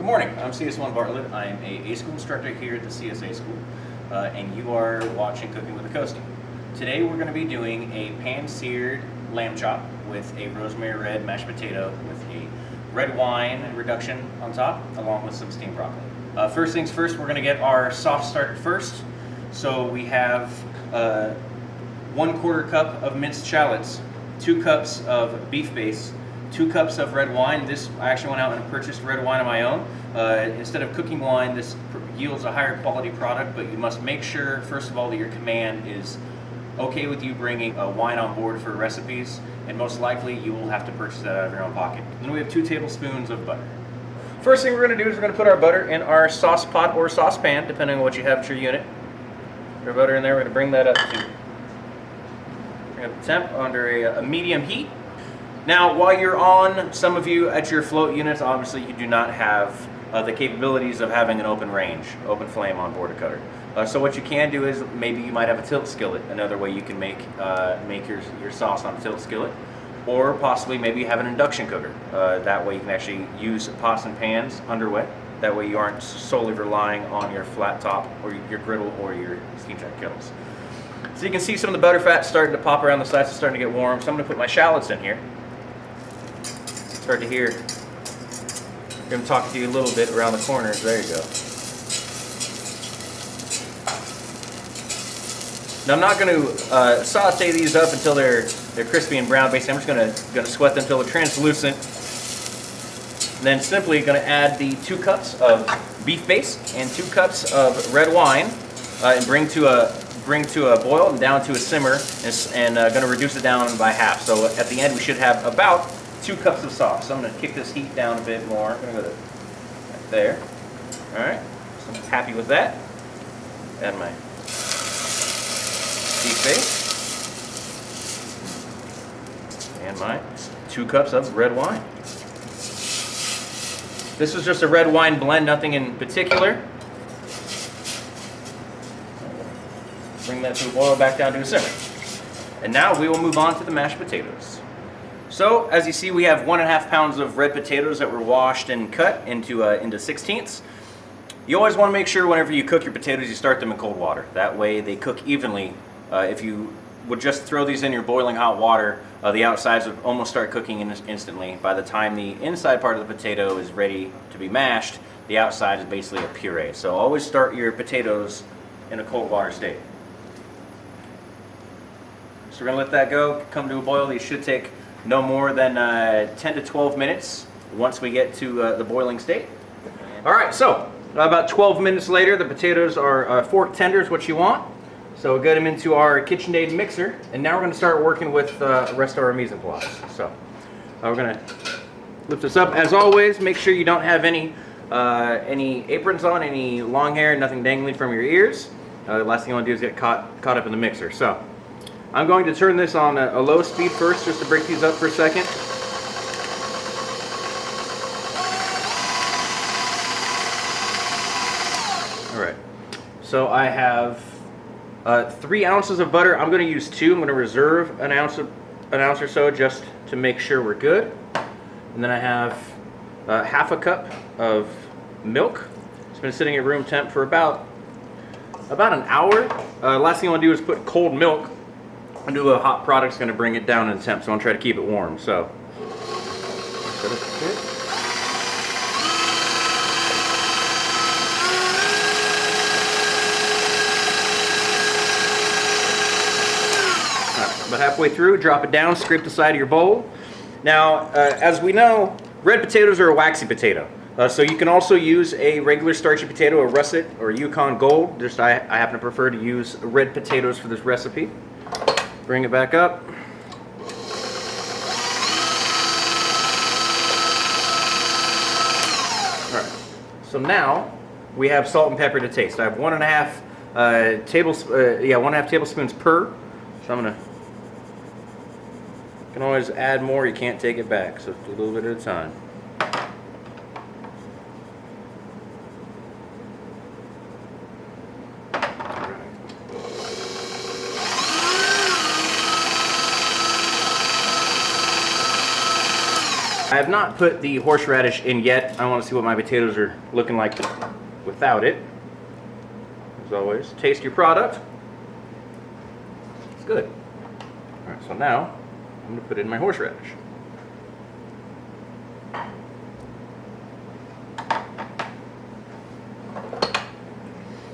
morning, I'm Class Sean Bartlett. I'm a school instructor here at the CSA school, and you are watching Cooking with a Coastie. Today we're going to be doing a pan-seared lamb chop with a rosemary red mashed potato with a red wine reduction on top, along with some steamed broccoli. First things first, we're going to get our sauce started first. So we have 1/4 cup of minced shallots, 2 cups of beef base, 2 cups of red wine. This, I actually went out and purchased red wine on my own. Instead of cooking wine, this yields a higher quality product, but you must make sure, first of all, that your command is okay with you bringing wine on board for recipes, and most likely you will have to purchase that out of your own pocket. Then we have 2 tablespoons of butter. First thing we're going to do is we're going to put our butter in our sauce pot or saucepan, depending on what you have at your unit. Put our butter in there. We're going to bring that up to the temp under a medium heat. Now, while you're on, some of you at your float units, obviously you do not have the capabilities of having an open range, open flame on board a cutter. So what you can do is maybe you might have a tilt skillet, another way you can make your sauce on a tilt skillet, or possibly maybe you have an induction cooker. That way you can actually use pots and pans under wet. That way you aren't solely relying on your flat top or your griddle or your steam track kettles. So you can see some of the butter fat starting to pop around the sides, it's starting to get warm. So I'm going to put my shallots in here. Start to hear, I'm going to talk to you a little bit around the corners. There you go. Now I'm not going to saute these up until they're crispy and brown. Basically, I'm just going to sweat them until they're translucent. And then simply going to add the 2 cups of beef base and 2 cups of red wine, and bring to a boil and down to a simmer, and going to reduce it down by half. So at the end we should have about 2 cups of sauce. So I'm going to kick this heat down a bit more. I'm going to go to right there. All right. So I'm happy with that. Add my beef base and my 2 cups of red wine. This is just a red wine blend, nothing in particular. Bring that to a boil, back down to a simmer. And now we will move on to the mashed potatoes. So, as you see, we have 1.5 pounds of red potatoes that were washed and cut into 16ths. You always want to make sure whenever you cook your potatoes, you start them in cold water. That way they cook evenly. If you would just throw these in your boiling hot water, the outsides would almost start cooking instantly. By the time the inside part of the potato is ready to be mashed, the outside is basically a puree. So always start your potatoes in a cold water state. So we're going to let that go, come to a boil. These should take no more than 10 to 12 minutes once we get to the boiling state. All right, so about 12 minutes later, the potatoes are fork tenders, what you want. So we'll get them into our KitchenAid mixer, and now we're going to start working with the rest of our mise en place. So we're going to lift this up. As always, make sure you don't have any aprons on, any long hair, nothing dangling from your ears. The last thing you want to do is get caught up in the mixer. So I'm going to turn this on a low speed first, just to break these up for a second. All right. So I have 3 ounces of butter. I'm going to use 2. I'm going to reserve an ounce or so just to make sure we're good. And then I have 1/2 cup of milk. It's been sitting at room temp for about an hour. Last thing I want to do is put cold milk into a hot product. It's going to bring it down in temp, so I want to try to keep it warm. So set up a bit. About halfway through, drop it down, scrape the side of your bowl. Now, as we know, red potatoes are a waxy potato. So you can also use a regular starchy potato, a russet or a Yukon Gold. Just I happen to prefer to use red potatoes for this recipe. Bring it back up. All right. So now we have salt and pepper to taste. I have 1.5 tablespoons per. So I'm gonna. You can always add more. You can't take it back. So a little bit at a time. have not put the horseradish in yet. I want to see what my potatoes are looking like without it. As always, taste your product. It's good. All right, so now I'm going to put in my horseradish.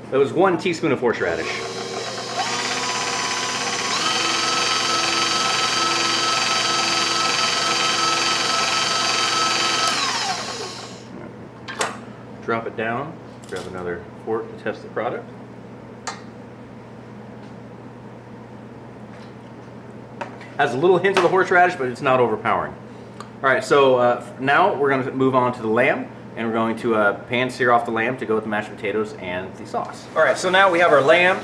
That was 1 teaspoon of horseradish. Drop it down, grab another fork to test the product. Has a little hint of the horseradish, but it's not overpowering. All right, so now we're going to move on to the lamb, and we're going to pan sear off the lamb to go with the mashed potatoes and the sauce. All right, so now we have our lamb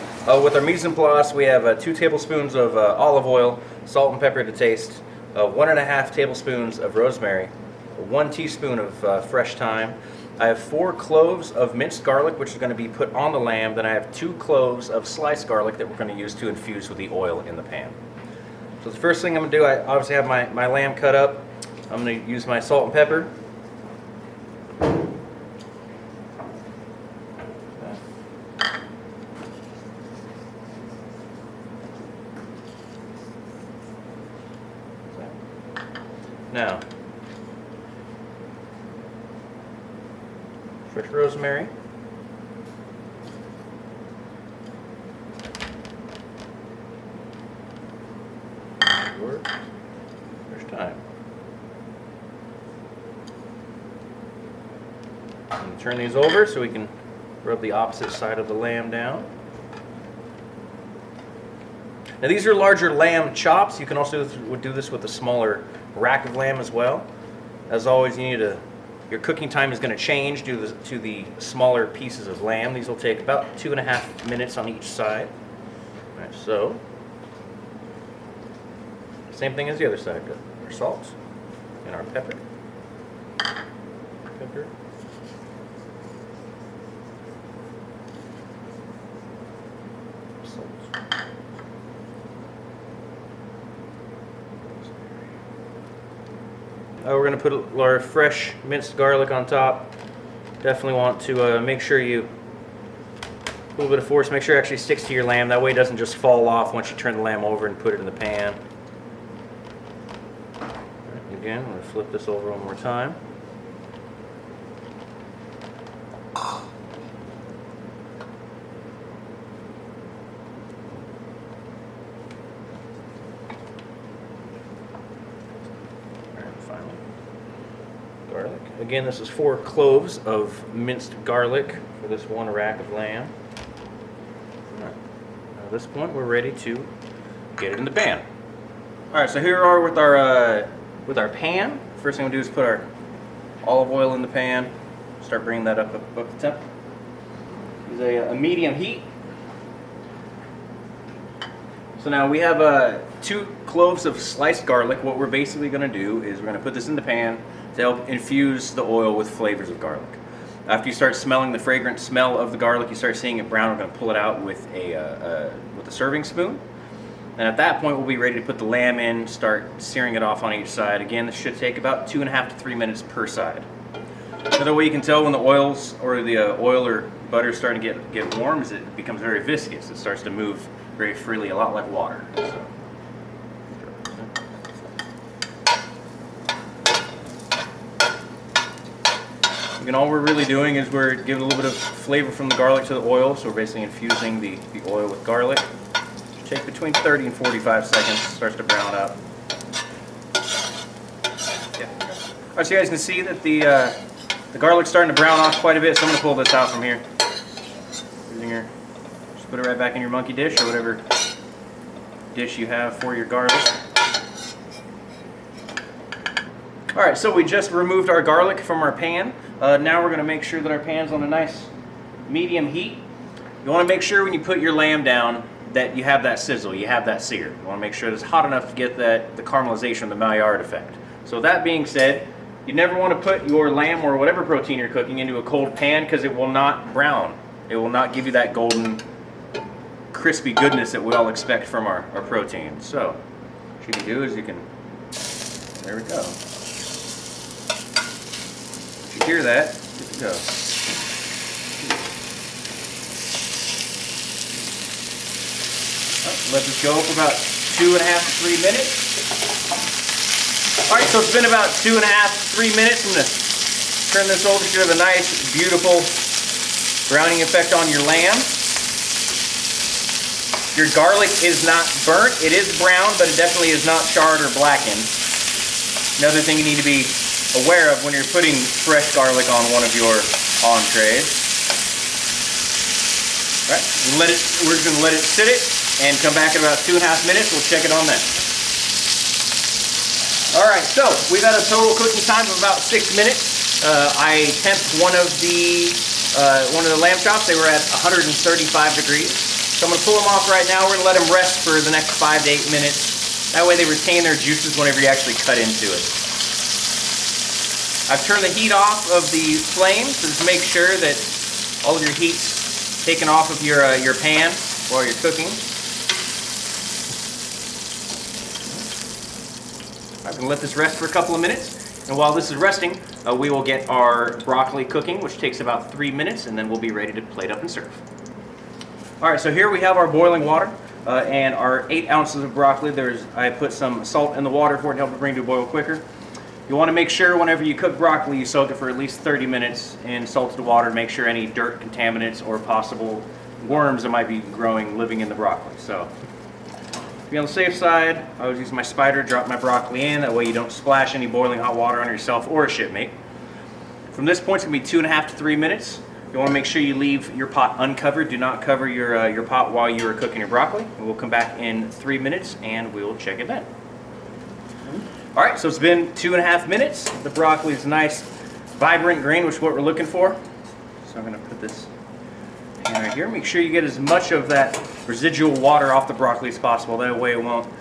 with our mise en place. We have 2 tablespoons of olive oil, salt and pepper to taste, 1.5 tablespoons of rosemary, 1 teaspoon of fresh thyme. I have 4 cloves of minced garlic, which is going to be put on the lamb. Then I have 2 cloves of sliced garlic that we're going to use to infuse with the oil in the pan. So the first thing I'm going to do, I obviously have my lamb cut up. I'm going to use my salt and pepper. Now, fresh rosemary. Fresh thyme. And turn these over so we can rub the opposite side of the lamb down. Now these are larger lamb chops. You can also do this with a smaller rack of lamb as well. As always, your cooking time is going to change due to the smaller pieces of lamb. These will take about 2.5 minutes on each side. All right, so same thing as the other side. Our salt and our pepper. Salt. We're going to put our fresh minced garlic on top. Definitely want to make sure a little bit of force, make sure it actually sticks to your lamb. That way it doesn't just fall off once you turn the lamb over and put it in the pan. Right, again, I'm going to flip this over one more time. Garlic. Again, this is 4 cloves of minced garlic for this 1 rack of lamb. Right. Now at this point, we're ready to get it in the pan. All right, so here we are with our pan. First thing we'll do is put our olive oil in the pan. Start bringing that up the temp. Use a medium heat. So now we have 2 cloves of sliced garlic. What we're basically going to do is we're going to put this in the pan to help infuse the oil with flavors of garlic. After you start smelling the fragrant smell of the garlic, you start seeing it brown, we're going to pull it out with a serving spoon. And at that point, we'll be ready to put the lamb in, start searing it off on each side. Again, this should take about 2.5 to 3 minutes per side. Another way you can tell when the oils or the oil or butter is starting to get warm is it becomes very viscous. It starts to move very freely, a lot like water. So. Again, all we're really doing is we're giving a little bit of flavor from the garlic to the oil, so we're basically infusing the oil with garlic. Take between 30 and 45 seconds, starts to brown up. Yeah. All right, so you guys can see that the garlic's starting to brown off quite a bit, so I'm going to pull this out from here. Just put it right back in your monkey dish or whatever dish you have for your garlic. All right, so we just removed our garlic from our pan. Now we're going to make sure that our pan's on a nice medium heat. You want to make sure when you put your lamb down that you have that sizzle, you have that sear. You want to make sure it's hot enough to get the caramelization, the Maillard effect. So that being said, you never want to put your lamb or whatever protein you're cooking into a cold pan because it will not brown. It will not give you that golden, crispy goodness that we all expect from our protein. So what you can do is there we go. sear that. Good to go. Let this go for about 2.5 to 3 minutes. All right, so it's been about 2.5 to 3 minutes. I'm gonna turn this over so you have a nice, beautiful browning effect on your lamb. Your garlic is not burnt. It is brown, but it definitely is not charred or blackened. Another thing you need to be aware of when you're putting fresh garlic on one of your entrees. All right, we're just gonna let it sit and come back in about 2.5 minutes. We'll check it on then. All right, so we've had a total cooking time of about 6 minutes. I temped one of the lamb chops. They were at 135 degrees. So I'm gonna pull them off right now. We're gonna let them rest for the next 5 to 8 minutes. That way they retain their juices whenever you actually cut into it. I've turned the heat off of the flame to just make sure that all of your heat's taken off of your pan while you're cooking. I'm going to let this rest for a couple of minutes, and while this is resting, we will get our broccoli cooking, which takes about 3 minutes, and then we'll be ready to plate up and serve. All right, so here we have our boiling water and our 8 ounces of broccoli. I put some salt in the water for it to help it bring to a boil quicker. You want to make sure whenever you cook broccoli, you soak it for at least 30 minutes in salted water to make sure any dirt, contaminants, or possible worms that might be living in the broccoli. So, to be on the safe side, I always use my spider to drop my broccoli in. That way you don't splash any boiling hot water on yourself or a shipmate. From this point, it's going to be 2.5 to 3 minutes. You want to make sure you leave your pot uncovered. Do not cover your pot while you are cooking your broccoli. And we'll come back in 3 minutes and we'll check it then. All right, so it's been 2.5 minutes. The broccoli is nice, vibrant green, which is what we're looking for. So I'm going to put this in right here. Make sure you get as much of that residual water off the broccoli as possible. That way it won't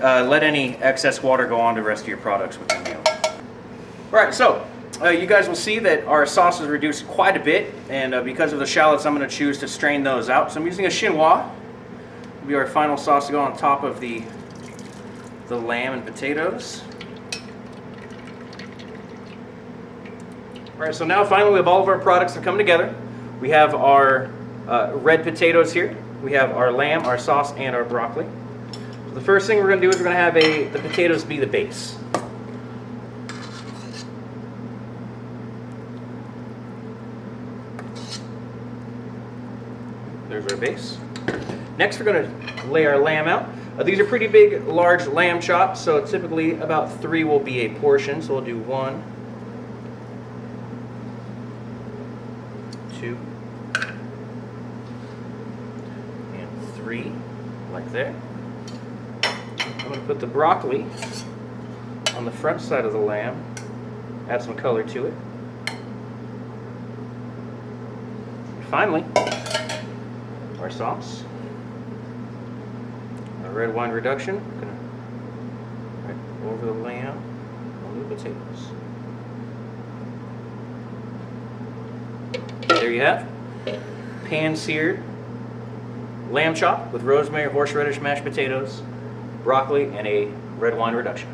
let any excess water go on to the rest of your products with your meal. All right, so you guys will see that our sauce is reduced quite a bit, and because of the shallots, I'm going to choose to strain those out. So I'm using a chinois. It'll be our final sauce to go on top of the lamb and potatoes. All right, so now finally we have all of our products that come together. We have our red potatoes here. We have our lamb, our sauce, and our broccoli. So the first thing we're going to do is we're going to have the potatoes be the base. There's our base. Next we're going to lay our lamb out. These are pretty big, large lamb chops, so typically about 3 will be a portion. So we'll do 1, 2, and 3, like that. I'm going to put the broccoli on the front side of the lamb, add some color to it. And finally, our sauce. Red wine reduction, right over the lamb, on the potatoes. There you have pan-seared lamb chop with rosemary, horseradish, mashed potatoes, broccoli, and a red wine reduction.